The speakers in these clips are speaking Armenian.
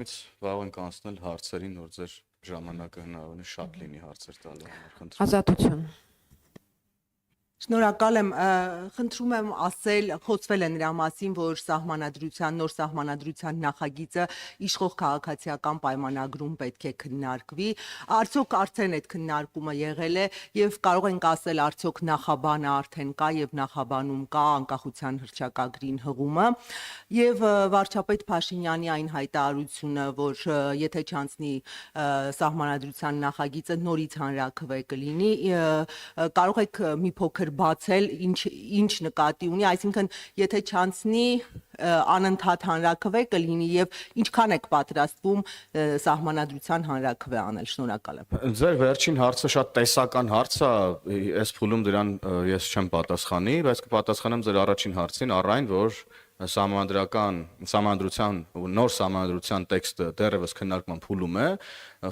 Վաղ ենք անցնել հարցերին, որ ձեր ժամանակը հնարավորինս շատ լինի հարցեր տալու համար, խնդրում եմ։ Ազատություն։ Շնորհակալ եմ, խնդրում եմ ասել, խոսվել է նրա մասին, որ նոր սահմանադրության նախագիծը իշխող քաղաքացիական պայմանագրում պետք է քննարկվի, արդյոք արդեն այդ քննարկումը եղել է եւ կարող ենք ասել արդյոք նախաբանը արդեն կա եւ նախաբանում կա անկախության հռչակագրին հղումը եւ վարչապետ Փաշինյանի այն հայտարարությունը, որ եթե չանցնի սահմանադրության նախագիծը նորից հանրաքվե կլինի, կարող եք մի փոքր բացել ինչ նկատի ունի, այսինքն եթե չանցնի անընդհատ հանրաքվե կլինի եւ ինչքան եք պատրաստվում սահմանադրության հանրաքվե անել, շնորհակալ եմ։ Ձեր վերջին հարցը շատ տեսական հարց է, այս փուլում դրան ես չեմ պատասխանի, բայց կպատասխանեմ ձեր առաջին հարցին, առայն որ սահմանադրության նոր սահմանադրության տեքստը դեռևս քննարկման փուլում է,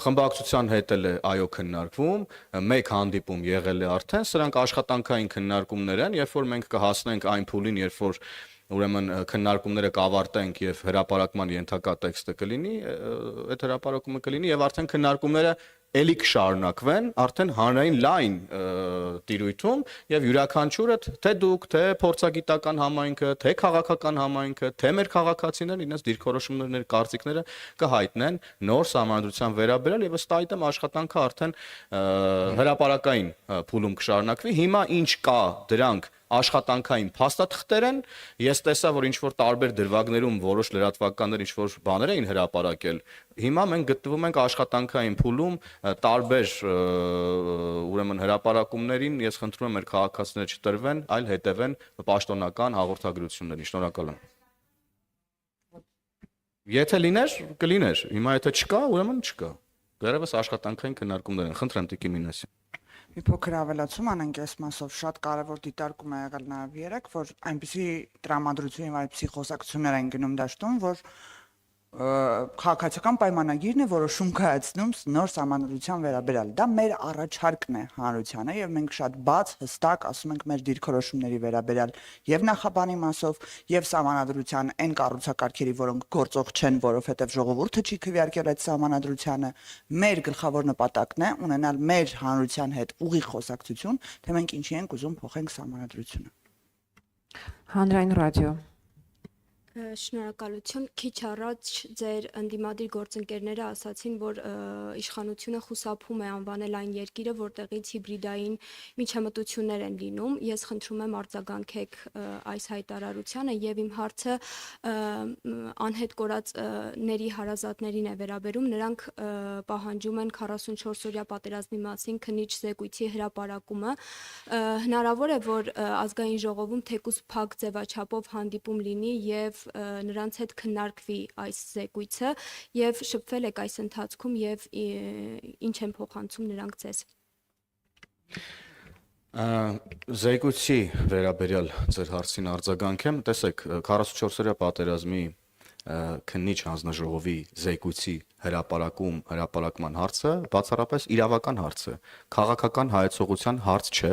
խմբակցության հետ էլ է այո քննարկվում, մեկ հանդիպում եղել է արդեն, սրանք աշխատանքային քննարկումներ են, երբ որ մենք կհասնենք այն փուլին, երբ որ ուրեմն քննարկումները կավարտենք եւ հրապարակման ենթակա տեքստը կլինի, այդ հրապարակումը կլինի եւ արդեն քննարկումները էլի կշարունակվեն արդեն հանրային լայն տիրույթում եւ յուրաքանչյուրը թե դուք, թե փորձագիտական համայնքը, թե քաղաքական համայնքը, թե մեր քաղաքացիներն իրենց դիրքորոշումներն, կարծիքները կհայտնեն նոր սահմանադրության վերաբերյալ եւ ըստ այդմ աշխատանքը արդեն հրապարակային փուլում կշարունակվի։ Հիմա ինչ կա դրանք աշխատանքային փաստաթղթեր են, ես տեսա, որ ինչ-որ տարբեր դրվագներում որոշ լրատվականներ ինչ-որ բաներ էին հրապարակել, հիմա մենք գտնվում ենք աշխատանքային փուլում տարբեր ուրեմն հրապարակումներին, ես խնդրում եմ մեր քաղաքացիները չտրվեն, այլ հետևեն պաշտոնական հաղորդագրություններին, շնորհակալ եմ։ Եթե լիներ, կլիներ, հիմա եթե չկա, ուրեմն չկա, դեռևս աշխատանքային քննարկումներ են, խնդրեմ Տիկին Մինասյան։ Մի փոքր ավելացում անենք այս մասով, շատ կարևոր դիտարկում է եղել նաև երեք, որ այնպիսի տրամադրություն եւ այնպիսի խոսակցություններ են գնում դաշտում, որ քաղաքացիական պայմանագիրն է որոշում կայացնում նոր սահմանադրության վերաբերյալ։ Դա մեր առաջարկն է հանրությանը եւ մենք շատ բաց, հստակ ասում ենք մեր դիրքորոշումների վերաբերյալ եւ նախաբանի մասով եւ սահմանադրության այն կառուցակարգերի, որոնք գործող չեն, որովհետեւ ժողովուրդը չի քվեարկել այդ սահմանադրությանը, մեր գլխավոր նպատակն է ունենալ մեր հանրության հետ ուղիղ խոսակցություն, թե մենք ինչի ենք ուզում փոխենք սահմանադրությունը։ Հանրային ռադիո։ Շնորհակալություն, քիչ առաջ ձեր ընդդիմադիր գործընկերները ասացին, որ իշխանությունը խուսափում է անվանել այն երկիրը, որտեղից հիբրիդային միջամտություններ են լինում։ Ես խնդրում եմ արձագանքեք այս հայտարարությանը եւ իմ հարցը անհետ կորածների հարազատներին է վերաբերում, նրանք պահանջում են 44-օրյա պատերազմի մասին քննիչ զեկույցի հրապարակումը։ Հնարավոր է, որ ազգային ժողովում թեկուզ փակ ձևաչափով հանդիպում լինի եւ նրանց հետ քննարկվի այս զեկույցը եւ շփվել եք այս ընթացքում եւ ինչ են փոխանցում նրանք ձեզ։ Զեկույցի վերաբերյալ ձեր հարցին արձագանքեմ, տեսեք 44-օրյա պատերազմի քննիչ հանձնաժողովի զեկույցի հրապարակման հարցը բացառապես իրավական հարց է, քաղաքական հայեցողության հարց չէ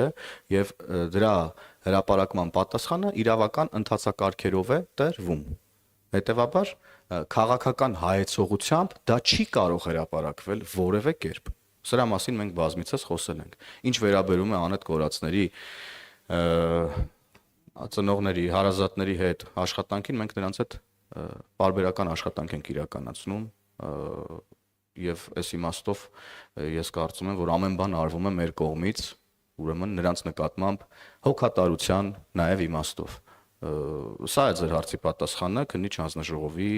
եւ դրա հրապարակման պատասխանը իրավական ընթացակարգերով է տրվում։ Հետևաբար քաղաքական հայեցողությամբ դա չի կարող հրապարակվել որևէ կերպ։ Սրա մասին մենք բազմիցս խոսել ենք։ Ինչ վերաբերում է անհետ կորածների ծնողների, հարազատների հետ աշխատանքին, մենք նրանց հետ պարբերական աշխատանք ենք իրականացնում եւ այս իմաստով ես կարծում եմ, որ ամեն բան արվում է մեր կողմից, ուրեմն նրանց նկատմամբ հոգատարության նաեւ իմաստով։ Սա է ձեր հարցի պատասխանը քննիչ հանձնաժողովի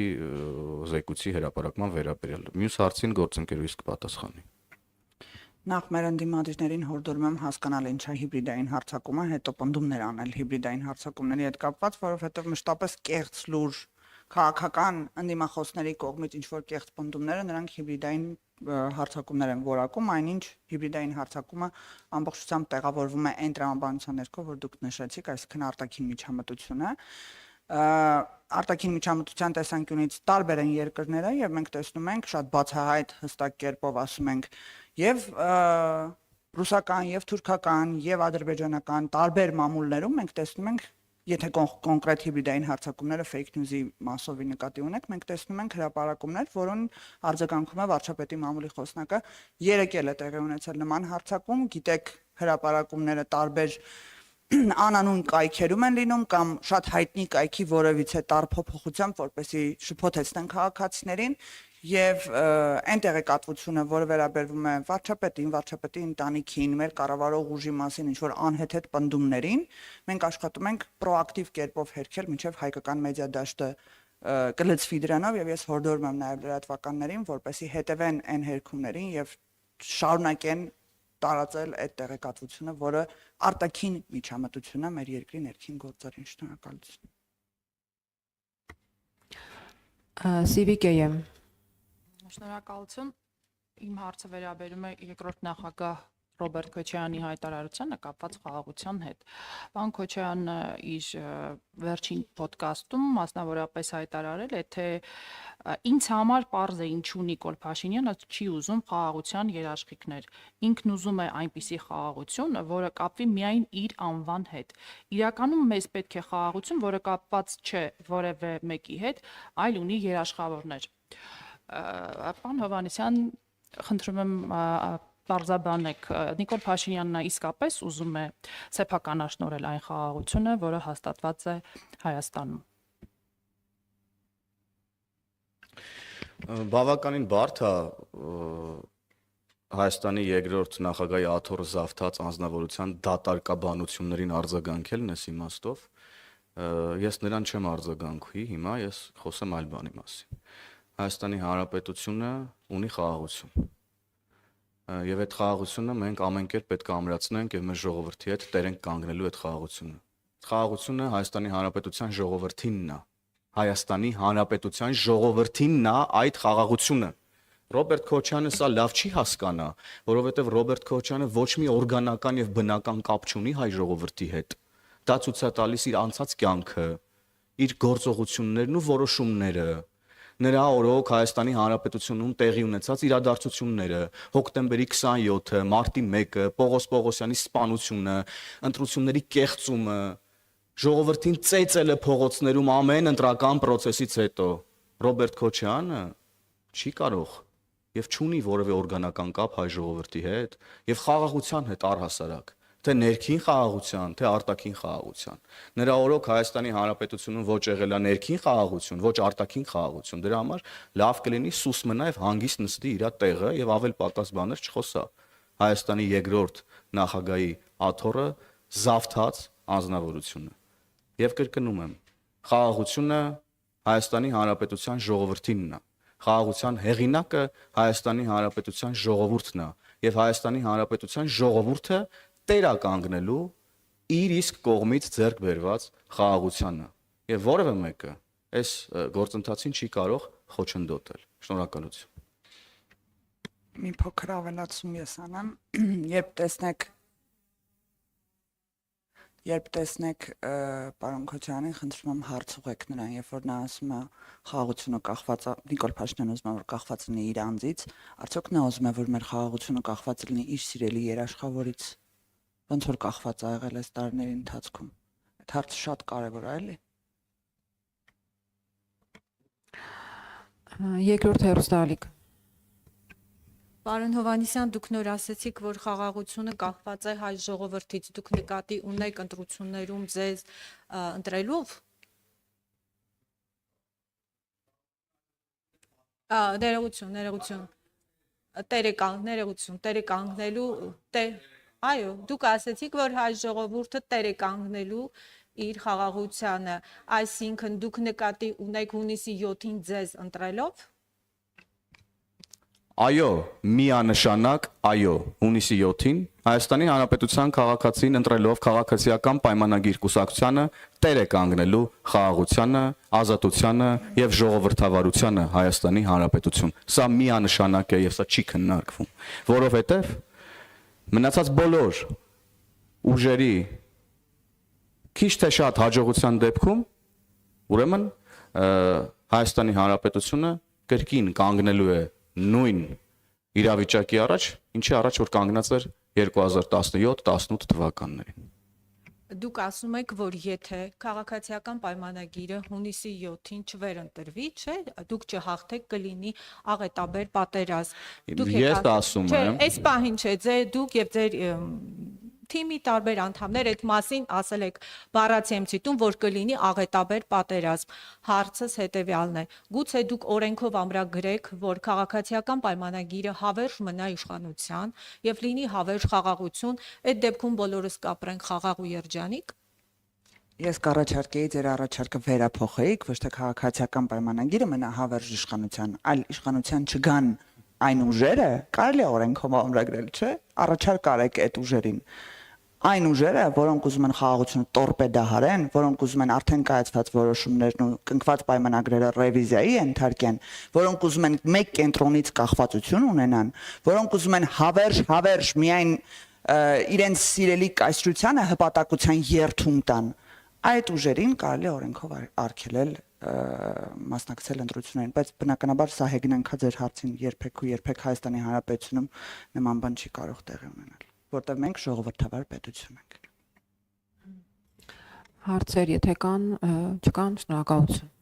զեկույցի հրապարակման վերաբերյալ։ Մյուս հարցին գործընկերուհիս կպատասխանի։ Նախ մեր ընդդիմադիրներին հորդորում եմ հասկանալ ինչա հիբրիդային հարձակումը, հետո պնդումներ անել հիբրիդային հարձակումների հետ կապված, որովհետև մշտապես կեղծ լուր քաղաքական ընդդիմախոսների կողմից ինչ որ կեղծ պնդումները նրանք հիբրիդային հարձակումներ են որակում, այնինչ հիբրիդային հարձակումը ամբողջությամբ տեղավորվում է այն տրամաբանության ներքո, որ դուք նշեցիք, այսինքն արտաքին միջամտությունը։ Արտաքին միջամտության տեսանկյունից տարբեր են երկրները եւ մենք տեսնում ենք շատ բացահայտ հստակ կերպով ասում ենք եւ ռուսական եւ թուրքական եւ ադրբեջանական տարբեր մամուլներում մենք տեսնում ենք եթե կոնկրետ հիբրիդային հարձակումները fake news-ի մասովի նկատի ունեք, մենք տեսնում ենք հրապարակումներ, որոնց արձագանքում է վարչապետի մամուլի խոսնակը, 3 էլ է տեղի ունեցել նման հարձակում, գիտեք, հրապարակումները տարբեր անանուն կայքերում են լինում կամ շատ հայտնի կայքի որևիցե տար փոփոխությամբ, որպեսզի շփոթեցնեն քաղաքացիներին եւ այն տեղեկատվությունը, որը վերաբերվում է վարչապետի ընտանիքին, մեր կառավարող ուժի մասին ինչ որ անհեթեթ պնդումներին, մենք աշխատում ենք պրոակտիվ կերպով հերքել մինչեւ հայկական մեդիա դաշտը կլծվի դրանով եւ ես հորդորում եմ նաեւ լրատվականներին, որպեսզի հետևեն այն հերքումներին եւ շարունակեն տարածել այդ տեղեկատվությունը, որը արտաքին միջամտություն է մեր երկրի ներքին գործերին։ Շնորհակալություն։ Սիվիկեյը Շնորհակալություն։ Իմ հարցը վերաբերում է երկրորդ նախագահ Ռոբերտ Քոչարյանի հայտարարությանը կապված խաղաղության հետ։ Պարոն Քոչարյանը իր վերջին ոդկասթում մասնավորապես հայտարարել է, թե ինձ համար պարզ է ինչու Նիկոլ Փաշինյանը չի ուզում խաղաղության երաշխիքներ։ Ինքն ուզում է այնպիսի խաղաղություն, որը կապվի միայն իր անվան հետ։ Իրականում մեզ պետք է խաղաղություն, որը կապված չէ որևէ մեկի հետ, այլ ունի երաշխավորներ։ Պարոն Հովհաննիսյան, խնդրում եմ բարձրաբանեք, Նիկոլ Փաշինյանն իսկապես ուզում է սեփականաշնորհել այն խաղաղությունը, որը հաստատված է Հայաստանում։ Բավականին բարդ է Հայաստանի երկրորդ նախագահի աթոռը զավթած անձնավորության դատարկաբանություններին արձագանքել նես իմաստով։ Ես նրան չեմ արձագանքի, հիմա ես խոսեմ այլ բանի մասին։ Հայաստանի Հանրապետությունը ունի խաղաղություն։ Եվ այդ խաղաղությունը մենք ամեն կերպ պետք է ամրացնենք եւ մեր ժողովրդի հետ տերենք կանգնելու այդ խաղաղությունը։ Խաղաղությունը Հայաստանի Հանրապետության ժողովրդինն է։ Հայաստանի Հանրապետության ժողովրդինն է այդ խաղաղությունը։ Ռոբերտ Քոչյանը սա լավ չի հասկանա, որովհետեւ Ռոբերտ Քոչյանը ոչ մի օրգանական եւ բնական կապ չունի հայ ժողովրդի հետ։ Դա ցույց է տալիս իր անցած կյանքը, իր գործողություններն ու որոշումները։ Նրա օրոք Հայաստանի Հանրապետությունում տեղի ունեցած իրադարձությունները, հոկտեմբերի 27-ը, մարտի 1-ը, Պողոս Պողոսյանի սպանությունը, ընտրությունների կեղծումը, ժողովրդին ծեծելը փողոցներում ամեն ընտրական process-ից հետո Ռոբերտ Քոչյանը չի կարող եւ չունի որևէ օրգանական կապ հայ ժողովրդի հետ եւ խաղաղության հետ առհասարակ, թե ներքին խաղաղության, թե արտաքին խաղաղության։ Նրա օրոք Հայաստանի Հանրապետությունում ոչ եղել է ներքին խաղաղություն, ոչ արտաքին խաղաղություն։ Դրա համար լավ կլինի սուս մնա եւ հանգիստ նստի իր տեղը եւ ավել պակաս բաներ չխոսա։ Հայաստանի երկրորդ նախագահի աթոռը զավթած անձնավորությունը։ Եվ կրկնում եմ, խաղաղությունը Հայաստանի Հանրապետության ժողովրդինն է։ Խաղաղության հեղինակը Հայաստանի Հանրապետության ժողովուրդն է եւ Հայաստանի Հանրապետության ժողովուրդը տերականգնելու իր իսկ կողմից ձեռք բերված խաղաղությանը եւ որևէ մեկը այս գործընթացին չի կարող խոչընդոտել։ Շնորհակալություն։ Մի փոքր ավելացում ես անեմ, երբ տեսնեք պարոն Քոչարյանին, խնդրում եմ հարց ուղեք նրան, երբ որ նա ասում է խաղաղությունը կախված է, Նիկոլ Փաշինյանը ուզում է որ կախված լինի իր անձից, արդյոք նա ուզում է որ մեր խաղաղությունը կախված լինի իր սիրելի երաշխավորից, ոնց որ կախված ա եղել այս տարիների ընթացքում։ Այդ հարցը շատ կարևոր է, էլի։ երկրորդ հերոստալիկ Պարոն Հովհաննիսյան, դուք նոր ասացիք, որ խաղաղությունը կախված է հայ ժողովրդից։ Դուք նկատի ունեք ընտրություններում ձեզ ընտրելով։ Ներողություն։ Տերեկանգնելու, այո, դուք ասացիք, որ հայ ժողովուրդը տերեկանգնելու իր խաղաղությանը, այսինքն դուք նկատի ունեք հունիսի 7-ին ձեզ ընտրելով։ Այո, միանշանակ, այո, հունիսի 7-ին Հայաստանի Հանրապետության քաղաքացին ընտրելով քաղաքացիական պայմանագիր կուսակցությանը տեր է կանգնելու խաղաղությանը, ազատությանը եւ ժողովրդավարությանը Հայաստանի Հանրապետություն։ Սա միանշանակ է եւ սա չի քննարկվում, որովհետեւ մնացած բոլոր ուժերի քիչ թե շատ հաջողության դեպքում ուրեմն Հայաստանի Հանրապետությունը կրկին կանգնելու է նույն իրավիճակի առաջ, ինչի առաջ որ կանգնած էր 2017-18 թվականներին։ Դուք ասում եք, որ եթե քաղաքացիական պայմանագիրը հունիսի 7-ին չվերընտրվի, չէ, դուք չհաղթեք, կլինի աղետաբեր պատերազմ։ Ես ասում Չէ, եմ, այս պահին չէ, դուք եւ ձեր թիմի տարբեր անդամներ այդ մասին ասել եք բառացիացիում, որ կլինի աղետաբեր պատերազմ։ Հարցս հետեւյալն է. գուցե դուք օրենքով ամրագրեք, որ քաղաքացիական պայմանագիրը հավերժ մնա իշխանության եւ լինի հավերժ խաղաղություն, այդ դեպքում բոլորս կապրենք խաղաղ ու երջանիկ։ Ես կառաջարկեի ձեր առաջարկը վերափոխեիք, ոչ թե քաղաքացիական պայմանագիրը մնա հավերժ իշխանության, այլ իշխանության չգան այն ուժերը, կարելի է օրենքով ամրագրել, չէ՞։ Առաջարկ արեք այդ ուժերին։ Այն ուժերը, որոնք ուզում են խաղաղությունը տորպեդահարեն, որոնք ուզում են արդեն կայացված որոշումներն ու կնքված պայմանագրերը ռևիզիայի ենթարկեն, որոնք ուզում են մեկ կենտրոնից կախվածություն ունենան, որոնք ուզում են հավերժ միայն իրենց սիրելի կայսրությանը հպատակության երթում տան, այդ ուժերին կարելի է օրենքով արգելել մասնակցել ընտրություններին, բայց բնականաբար սա հեգնանքա ձեր հարցին երբեք Հայաստանի Հանրապետությունում նման բան չի կարող տեղի ունենալ, որտեղ մենք ժողովրդավար պետություն ենք։ Հարցեր, եթե կան, չկան, շնորհակալություն։